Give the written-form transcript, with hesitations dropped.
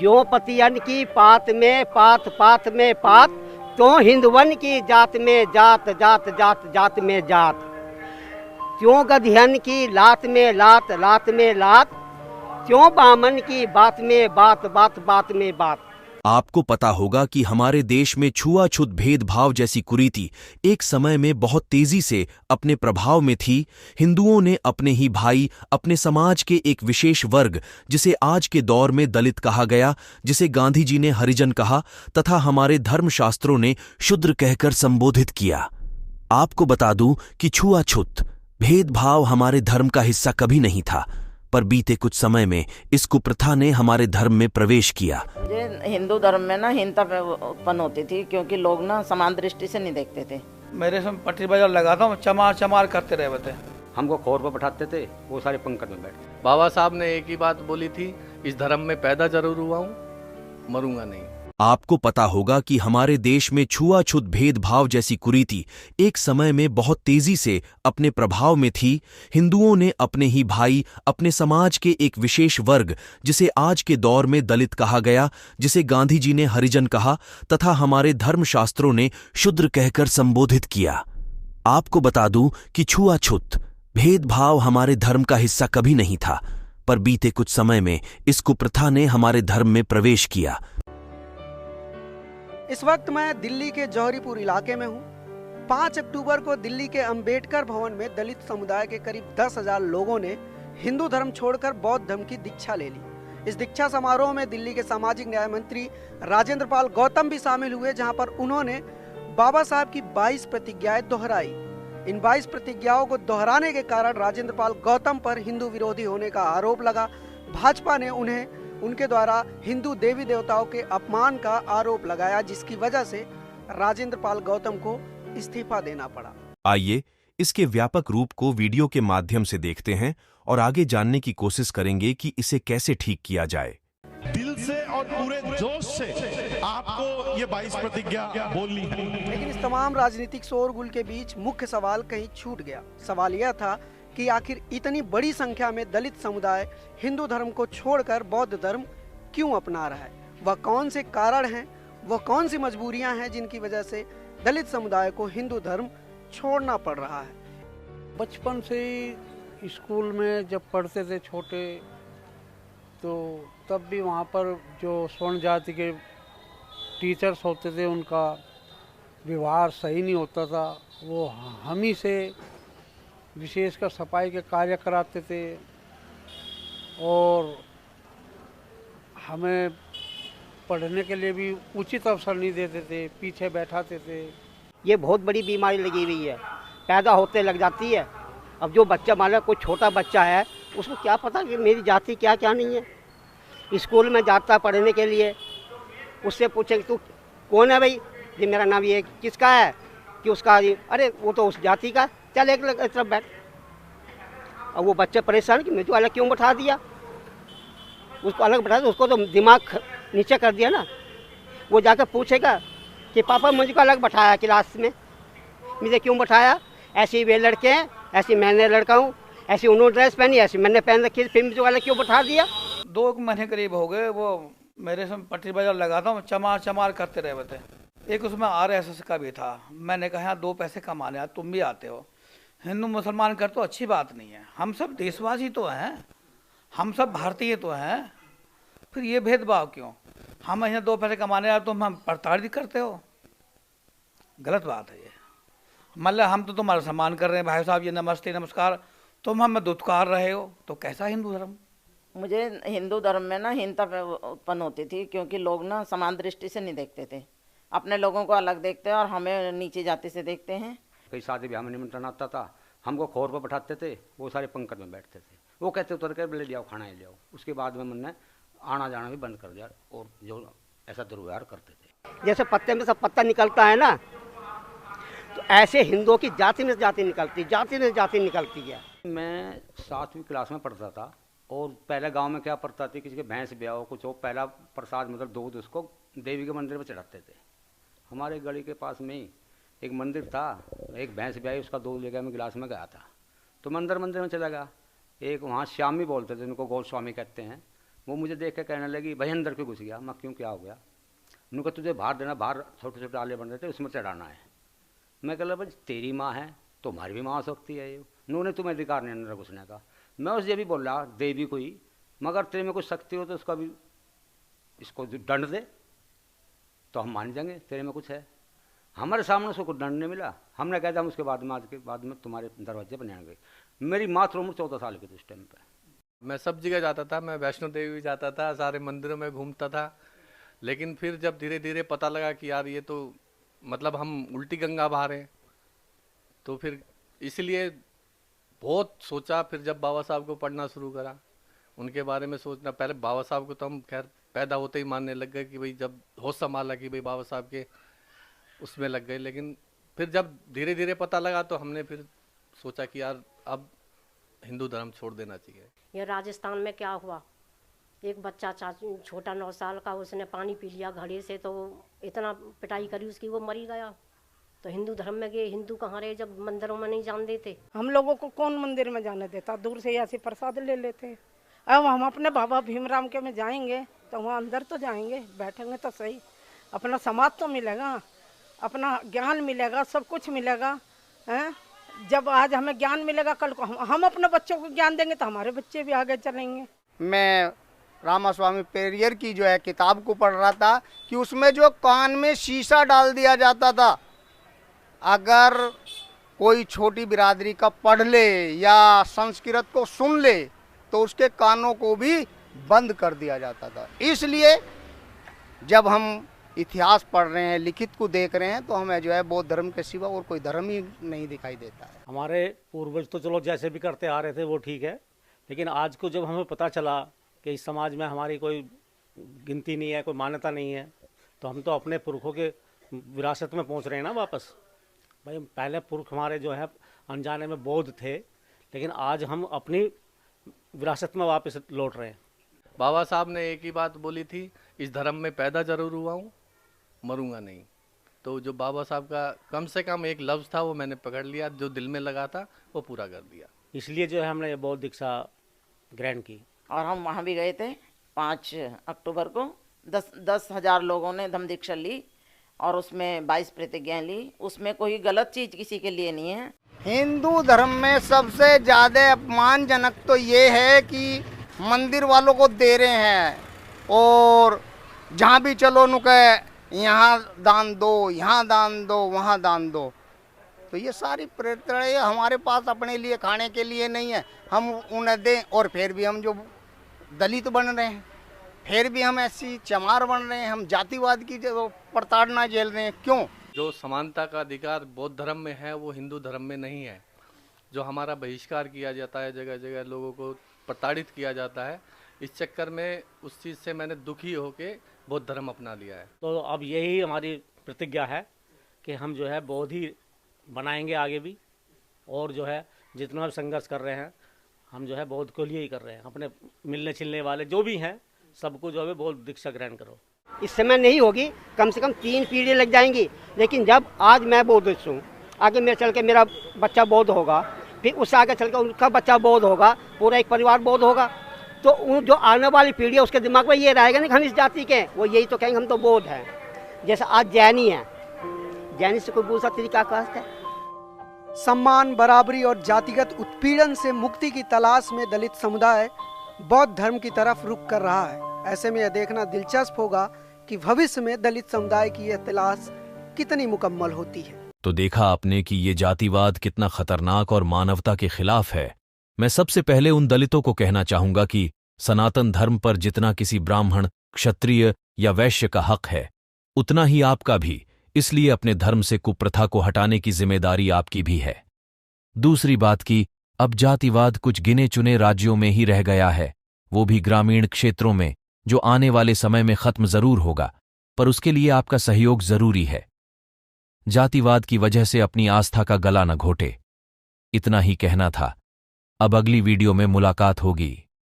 जो पतियन की पात में पात पात में पात, तो हिंदुवन की जात में जात जात जात जात में जात, क्यों गधियन की लात में लात लात में लात, क्यों बामन की बात में बात बात बात में बात। आपको पता होगा कि हमारे देश में छुआछूत भेदभाव जैसी कुरीति एक समय में बहुत तेजी से अपने प्रभाव में थी। हिंदुओं ने अपने ही भाई, अपने समाज के एक विशेष वर्ग, जिसे आज के दौर में दलित कहा गया, जिसे गांधी जी ने हरिजन कहा तथा हमारे धर्मशास्त्रों ने शूद्र कहकर संबोधित किया। आपको बता दूं कि छुआछूत भेदभाव हमारे धर्म का हिस्सा कभी नहीं था, पर बीते कुछ समय में इस कुप्रथा ने हमारे धर्म में प्रवेश किया। मुझे हिंदू धर्म में ना हीनता उत्पन्न होती थी, क्योंकि लोग ना समान दृष्टि से नहीं देखते थे। मेरे से पटरी बाजार लगाता हूँ, चमार चमार करते रहे थे। हमको खोर पर बैठाते थे, वो सारे पंकज में बैठते। बाबा साहब ने एक ही बात बोली थी, इस धर्म में पैदा जरूर हुआ हूँ, मरूंगा नहीं। आपको पता होगा कि हमारे देश में छुआछूत भेदभाव जैसी कुरीति एक समय में बहुत तेजी से अपने प्रभाव में थी। हिंदुओं ने अपने ही भाई, अपने समाज के एक विशेष वर्ग, जिसे आज के दौर में दलित कहा गया, जिसे गांधी जी ने हरिजन कहा तथा हमारे धर्मशास्त्रों ने शूद्र कहकर संबोधित किया। आपको बता दूं कि छुआछूत भेदभाव हमारे धर्म का हिस्सा कभी नहीं था, पर बीते कुछ समय में इस कुप्रथा ने हमारे धर्म में प्रवेश किया। इस वक्त मैं दिल्ली के जौहरीपुर इलाके में हूँ। 5 अक्टूबर को दिल्ली के अंबेडकर भवन में दलित समुदाय के करीब 10,000 लोगों ने हिंदू धर्म छोड़कर बौद्ध धर्म की दीक्षा ले ली। इस दीक्षा समारोह में दिल्ली के सामाजिक न्याय मंत्री राजेंद्र पाल गौतम भी शामिल हुए, जहां पर उन्होंने बाबा साहब की 22 प्रतिज्ञाएं दोहराई। इन 22 प्रतिज्ञाओं को दोहराने के कारण राजेंद्र पाल गौतम पर हिंदू विरोधी होने का आरोप लगा। भाजपा ने उन्हें उनके द्वारा हिंदू देवी देवताओं के अपमान का आरोप लगाया, जिसकी वजह से राजेंद्र पाल गौतम को इस्तीफा देना पड़ा। आइए इसके व्यापक रूप को वीडियो के माध्यम से देखते हैं और आगे जानने की कोशिश करेंगे कि इसे कैसे ठीक किया जाए। दिल से और पूरे जोश से आपको ये 22 प्रतिज्ञा बोलनी है। लेकिन इस तमाम राजनीतिक शोरगुल के बीच मुख्य सवाल कहीं छूट गया। सवाल यह था कि आखिर इतनी बड़ी संख्या में दलित समुदाय हिंदू धर्म को छोड़कर बौद्ध धर्म क्यों अपना रहा है। वह कौन से कारण हैं, वह कौन सी मजबूरियां हैं जिनकी वजह से दलित समुदाय को हिंदू धर्म छोड़ना पड़ रहा है। बचपन से ही स्कूल में जब पढ़ते थे छोटे, तो तब भी वहाँ पर जो स्वर्ण जाति के टीचर्स होते थे उनका व्यवहार सही नहीं होता था। वो हम ही से विशेषकर सफाई के कार्य कराते थे और हमें पढ़ने के लिए भी उचित अवसर नहीं देते थे, पीछे बैठाते थे। ये बहुत बड़ी बीमारी लगी हुई है, पैदा होते लग जाती है। अब जो बच्चा मान लो कोई छोटा बच्चा है, उसको क्या पता कि मेरी जाति क्या क्या नहीं है। स्कूल में जाता पढ़ने के लिए, उससे पूछे कि तू कौन है भाई, ये मेरा नाम ये किसका है, कि उसका अरे वो तो उस जाति का, चल एक तरफ बैठ। अब वो बच्चा परेशान कि मुझे अलग क्यों बैठा दिया, उसको अलग बैठा दिया, उसको तो दिमाग नीचे कर दिया ना। वो जाकर पूछेगा कि पापा मुझको अलग बैठाया क्लास में, मुझे क्यों बैठाया, ऐसे वे लड़के हैं, ऐसे मैंने लड़का हूँ, ऐसी उन्होंने ड्रेस पहनी, ऐसी मैंने पहन रखी, फिर मुझे अलग क्यों बैठा दिया। 2 महीने करीब हो गए, वो मेरे से पटरी बाजार लगाता हूँ, चमार चमार करते रहे थे। एक उसमें RSS का भी था। मैंने कहा यहाँ 2 पैसे कमाने हैं, तुम भी आते हो। हिंदू मुसलमान कर तो अच्छी बात नहीं है, हम सब देशवासी तो हैं, हम सब भारतीय तो हैं, फिर ये भेदभाव क्यों। हम यहाँ 2 पैसे कमाने आए, तुम हम प्रताड़ित करते हो, गलत बात है ये। मतलब हम तो तुम्हारा सम्मान कर रहे हैं, भाई साहब ये नमस्ते नमस्कार, तुम हमें दुत्कार रहे हो, तो कैसा हिंदू धर्म। मुझे हिंदू धर्म में ना हीनता उत्पन्न होती थी, क्योंकि लोग ना समान दृष्टि से नहीं देखते थे, अपने लोगों को अलग देखते हैं और हमें नीचे जाति से देखते हैं। कई शादी ब्याह में निमंत्रण आता था, हमको खोर पर बैठाते थे, वो सारे पंकज में बैठते थे। वो कहते उतर कर ले जाओ, खाना ले जाओ। उसके बाद में मैंने आना जाना भी बंद कर दिया और जो ऐसा दुर्व्यवहार करते थे। जैसे पत्ते में सब पत्ता निकलता है ना, तो ऐसे हिंदुओं की जाति में जाति निकलती, जाति में जाति निकलती है। मैं 7वीं क्लास में पढ़ता था और पहले गांव में क्या पड़ता थी, किसी के भैंस ब्याह हो कुछ हो, पहला प्रसाद मतलब दूध उसको देवी के मंदिर में चढ़ाते थे। हमारे गली के पास में ही एक मंदिर था, एक भैंस ब्याही, उसका दूध लेकर मैं गिलास में गया था, तो मंदिर में चला गया। एक वहाँ श्यामी बोलते थे, उनको गोस्वामी कहते हैं, वो मुझे देख के कहने लगी भाई अंदर क्यों घुस गया। मैं क्यों, क्या हो गया? उन्होंने कहा तुझे बाहर देना, बाहर छोटे छोटे आले बन रहे थे उसमें चढ़ाना है। मैं कह भाई तेरी माँ है तो हमारी भी माँ हो सकती है, उन्होंने तुम्हें अधिकार नहीं अंदर घुसने का। मैं उससे भी बोल रहा देवी को ही, मगर तेरे में कुछ शक्ति हो तो उसका भी इसको दंड दे तो हम मान जाएंगे तेरे में कुछ है। हमारे सामने उसको कुछ दंड नहीं मिला। हमने कहा था हम उसके बाद में, आज के बाद में तुम्हारे दरवाजे पर नहीं आएंगे। मेरी मात्र उम्र 14 साल की थी उस टाइम पर। मैं सब जगह जाता था, मैं वैष्णो देवी भी जाता था, सारे मंदिरों में घूमता था। लेकिन फिर जब धीरे धीरे पता लगा कि यार ये तो मतलब हम उल्टी गंगा बहा रहे हैं, तो फिर इसलिए बहुत सोचा। फिर जब बाबा साहब को पढ़ना शुरू करा, उनके बारे में सोचना, पहले बाबा साहब को तो हम खैर पैदा होते ही मानने लग गए कि भाई जब होश संभाला कि भाई बाबा साहब के उसमें लग गए। लेकिन फिर जब धीरे धीरे पता लगा तो हमने फिर सोचा कि यार अब हिंदू धर्म छोड़ देना चाहिए। ये राजस्थान में क्या हुआ, एक बच्चा छोटा 9 साल का, उसने पानी पी लिया घड़े से, तो इतना पिटाई करी उसकी, वो मरी गया। तो हिंदू धर्म में गए, हिंदू कहाँ रहे जब मंदिरों में नहीं जान देते। हम लोगों को कौन मंदिर में जाने देता, दूर से ऐसे प्रसाद ले लेते। अब हम अपने बाबा भीमराव के में जाएंगे तो वहाँ अंदर तो जाएंगे, बैठेंगे तो सही, अपना समाज तो मिलेगा, अपना ज्ञान मिलेगा, सब कुछ मिलेगा हैं। जब आज हमें ज्ञान मिलेगा, कल को हम अपने बच्चों को ज्ञान देंगे तो हमारे बच्चे भी आगे चलेंगे। मैं रामास्वामी पेरियर की जो है किताब को पढ़ रहा था कि उसमें जो कान में शीशा डाल दिया जाता था, अगर कोई छोटी बिरादरी का पढ़ ले या संस्कृत को सुन ले तो उसके कानों को भी बंद कर दिया जाता था। इसलिए जब हम इतिहास पढ़ रहे हैं, लिखित को देख रहे हैं, तो हमें जो है बौद्ध धर्म के सिवा और कोई धर्म ही नहीं दिखाई देता है। हमारे पूर्वज तो चलो जैसे भी करते आ रहे थे वो ठीक है, लेकिन आज को जब हमें पता चला कि इस समाज में हमारी कोई गिनती नहीं है, कोई मान्यता नहीं है, तो हम तो अपने पुरखों के विरासत में पहुंच रहे हैं ना वापस। भाई पहले पुरख हमारे जो है अनजाने में बौद्ध थे, लेकिन आज हम अपनी विरासत में वापस लौट रहे हैं। बाबा साहब ने एक ही बात बोली थी, इस धर्म में पैदा जरूर हुआ हूँ, मरूंगा नहीं। तो जो बाबा साहब का कम से कम एक लफ्ज़ था वो मैंने पकड़ लिया, जो दिल में लगा था वो पूरा कर दिया। इसलिए जो है हमने ये बौद्ध दीक्षा ग्रहण की। और हम वहाँ भी गए थे 5 अक्टूबर को। 10,000 लोगों ने धम्म दीक्षा ली और उसमें 22 प्रतिज्ञाएं ली। उसमें कोई गलत चीज़ किसी के लिए नहीं है। हिंदू धर्म में सबसे ज़्यादा अपमानजनक तो ये है कि मंदिर वालों को दे रहे हैं, और जहाँ भी चलो नुके यहाँ दान दो, यहाँ दान दो, वहाँ दान दो। तो ये सारी प्रेरणा हमारे पास अपने लिए खाने के लिए नहीं है, हम उन्हें दें। और फिर भी हम जो दलित बन रहे हैं, फिर भी हम ऐसी चमार बन रहे हैं, हम जातिवाद की जो प्रताड़ना झेल रहे हैं। क्यों? जो समानता का अधिकार बौद्ध धर्म में है वो हिंदू धर्म में नहीं है। जो हमारा बहिष्कार किया जाता है, जगह जगह लोगों को प्रताड़ित किया जाता है, इस चक्कर में उस चीज़ से मैंने दुखी होकर बौद्ध धर्म अपना लिया है। तो अब यही हमारी प्रतिज्ञा है कि हम जो है बौद्ध ही बनाएंगे आगे भी, और जो है जितना भी संघर्ष कर रहे हैं हम जो है बौद्ध को लिए ही कर रहे हैं। अपने मिलने छिलने वाले जो भी हैं सबको जो है बौद्ध दीक्षा ग्रहण करो। इस समय नहीं होगी, कम से कम 3 पीढ़ी लग जाएंगी, लेकिन जब आज मैं बौद्धिस्ट हूँ, आगे मेरे चल के मेरा बच्चा बौद्ध होगा, फिर उससे आगे चल के उनका बच्चा बौद्ध होगा, पूरा एक परिवार बौद्ध होगा, तो उन जो आने वाली पीढ़ी है उसके दिमाग में ये रहेगा नहीं कि हम इस जाति के हैं, वो यही तो कहेंगे हम तो बौद्ध हैं। जैसे आज जैनी है, जैनी से कोई दूसरा तरीका का है। सम्मान, बराबरी और जातिगत उत्पीड़न से मुक्ति की तलाश में दलित समुदाय बौद्ध धर्म की तरफ रुख कर रहा है। ऐसे में यह देखना दिलचस्प होगा कि भविष्य में दलित समुदाय की यह तलाश कितनी मुकम्मल होती है। तो देखा आपने कि ये जातिवाद कितना खतरनाक और मानवता के खिलाफ है। मैं सबसे पहले उन दलितों को कहना चाहूंगा कि सनातन धर्म पर जितना किसी ब्राह्मण, क्षत्रिय या वैश्य का हक है, उतना ही आपका भी। इसलिए अपने धर्म से कुप्रथा को हटाने की जिम्मेदारी आपकी भी है। दूसरी बात कि अब जातिवाद कुछ गिने चुने राज्यों में ही रह गया है, वो भी ग्रामीण क्षेत्रों में, जो आने वाले समय में खत्म जरूर होगा, पर उसके लिए आपका सहयोग जरूरी है। जातिवाद की वजह से अपनी आस्था का गला न घोटे। इतना ही कहना था। अब अगली वीडियो में मुलाकात होगी।